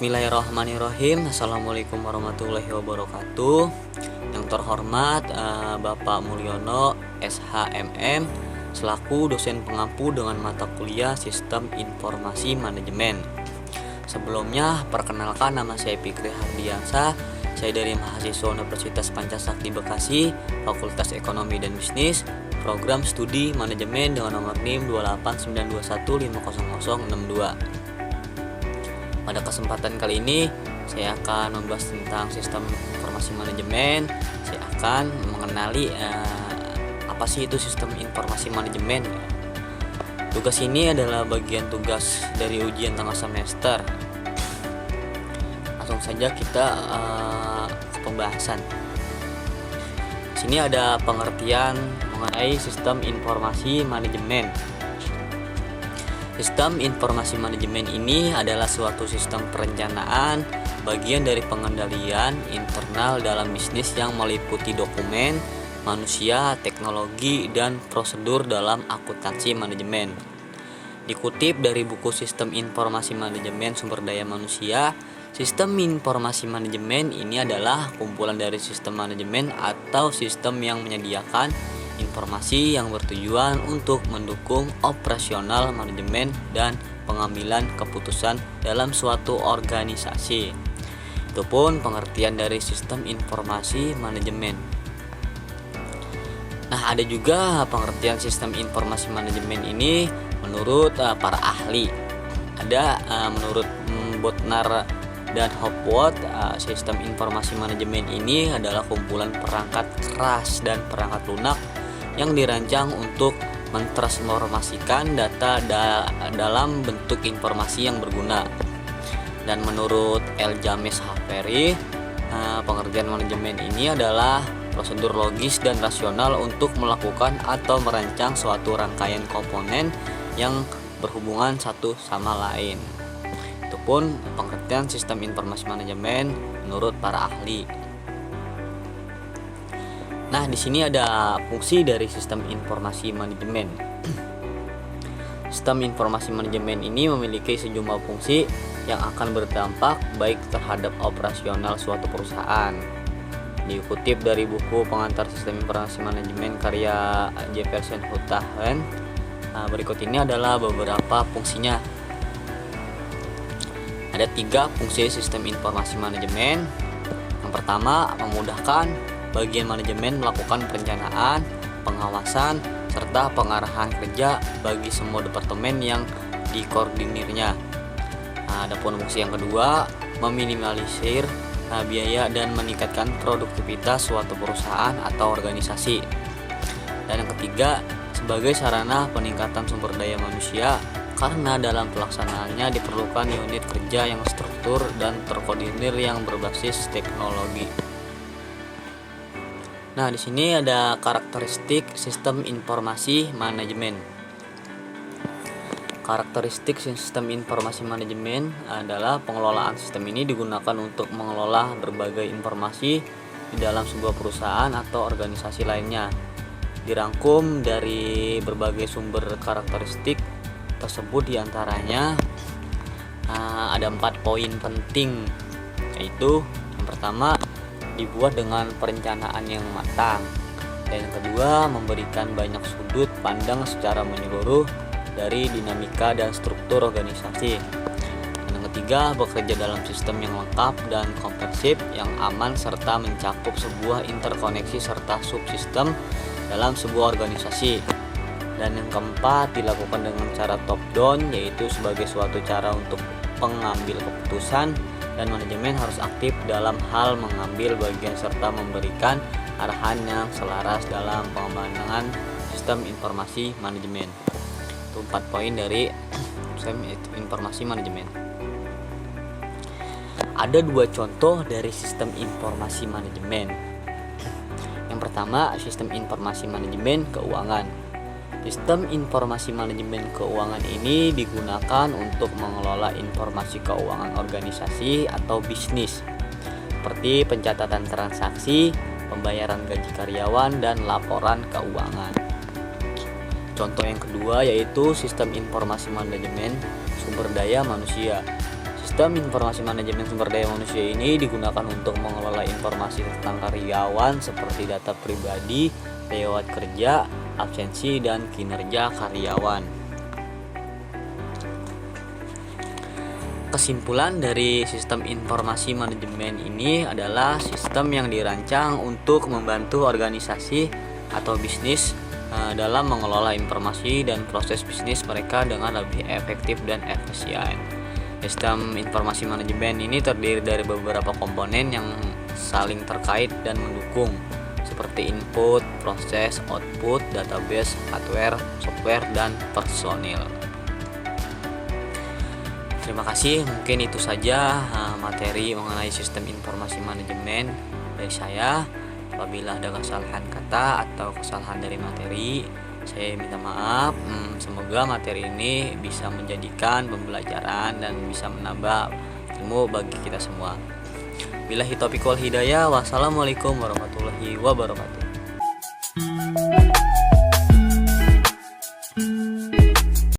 Bismillahirrahmanirrahim. Assalamualaikum warahmatullahi wabarakatuh. Yang terhormat Bapak Mulyono SHMM selaku dosen pengampu dengan mata kuliah Sistem Informasi Manajemen. Sebelumnya perkenalkan, nama saya Fikri Hardiansyah. Saya dari mahasiswa Universitas Pancasakti Bekasi, Fakultas Ekonomi dan Bisnis, Program Studi Manajemen dengan nomor NIM 28921500062. Pada kesempatan kali ini saya akan membahas tentang sistem informasi manajemen. Saya akan mengenali apa sih itu sistem informasi manajemen. Tugas ini adalah bagian tugas dari ujian tengah semester. Langsung saja kita ke pembahasan. Di sini ada pengertian mengenai sistem informasi manajemen. Sistem informasi manajemen ini adalah suatu sistem perencanaan, bagian dari pengendalian internal dalam bisnis yang meliputi dokumen, manusia, teknologi, dan prosedur dalam akuntansi manajemen. Dikutip dari buku Sistem Informasi Manajemen Sumber Daya Manusia, sistem informasi manajemen ini adalah kumpulan dari sistem manajemen atau sistem yang menyediakan informasi yang bertujuan untuk mendukung operasional manajemen dan pengambilan keputusan dalam suatu organisasi. Itu pun pengertian dari sistem informasi manajemen. Nah, ada juga pengertian sistem informasi manajemen ini menurut para ahli. Ada menurut Botnar dan Hopwood, sistem informasi manajemen ini adalah kumpulan perangkat keras dan perangkat lunak yang dirancang untuk mentransformasikan data dalam bentuk informasi yang berguna. Dan menurut L. James Haveri, pengertian manajemen ini adalah prosedur logis dan rasional untuk melakukan atau merancang suatu rangkaian komponen yang berhubungan satu sama lain. Itu pun pengertian sistem informasi manajemen menurut para ahli. Nah, di sini ada fungsi dari sistem informasi manajemen. Sistem informasi manajemen ini memiliki sejumlah fungsi yang akan berdampak baik terhadap operasional suatu perusahaan. Dikutip dari buku Pengantar Sistem Informasi Manajemen karya Jefferson Hutahan, berikut ini adalah beberapa fungsinya. Ada 3 fungsi sistem informasi manajemen. Yang pertama, memudahkan bagian manajemen melakukan perencanaan, pengawasan, serta pengarahan kerja bagi semua departemen yang dikoordinirnya. Adapun fungsi yang kedua, meminimalisir biaya dan meningkatkan produktivitas suatu perusahaan atau organisasi. Dan yang ketiga, sebagai sarana peningkatan sumber daya manusia, karena dalam pelaksanaannya diperlukan unit kerja yang struktur dan terkoordinir yang berbasis teknologi. Nah, di sini ada karakteristik sistem informasi manajemen. Karakteristik sistem informasi manajemen adalah pengelolaan sistem ini digunakan untuk mengelola berbagai informasi di dalam sebuah perusahaan atau organisasi lainnya. Dirangkum dari berbagai sumber karakteristik tersebut, diantaranya ada 4 poin penting, yaitu yang pertama, dibuat dengan perencanaan yang matang. Dan yang kedua, memberikan banyak sudut pandang secara menyeluruh dari dinamika dan struktur organisasi. Dan yang ketiga, bekerja dalam sistem yang lengkap dan komprehensif yang aman serta mencakup sebuah interkoneksi serta subsistem dalam sebuah organisasi. Dan yang keempat, dilakukan dengan cara top down, yaitu sebagai suatu cara untuk pengambil keputusan, dan manajemen harus aktif dalam hal mengambil bagian serta memberikan arahan yang selaras dalam pengembangan sistem informasi manajemen. Itu 4 poin dari sistem informasi manajemen. Ada 2 contoh dari sistem informasi manajemen. Yang pertama, sistem informasi manajemen keuangan. Sistem informasi manajemen keuangan ini digunakan untuk mengelola informasi keuangan organisasi atau bisnis, seperti pencatatan transaksi, pembayaran gaji karyawan, dan laporan keuangan. Contoh yang kedua yaitu sistem informasi manajemen sumber daya manusia. Sistem informasi manajemen sumber daya manusia ini digunakan untuk mengelola informasi tentang karyawan seperti data pribadi, riwayat kerja, absensi, dan kinerja karyawan. Kesimpulan dari sistem informasi manajemen ini adalah sistem yang dirancang untuk membantu organisasi atau bisnis dalam mengelola informasi dan proses bisnis mereka dengan lebih efektif dan efisien. Sistem informasi manajemen ini terdiri dari beberapa komponen yang saling terkait dan mendukung, seperti input, proses, output, database, hardware, software, dan personil. Terima kasih, mungkin itu saja materi mengenai sistem informasi manajemen dari saya. Apabila ada kesalahan kata atau kesalahan dari materi, saya minta maaf. Semoga materi ini bisa menjadikan pembelajaran dan bisa menambah ilmu bagi kita semua. Billahi taufiq wal hidayah. Wassalamualaikum warahmatullahi wabarakatuh.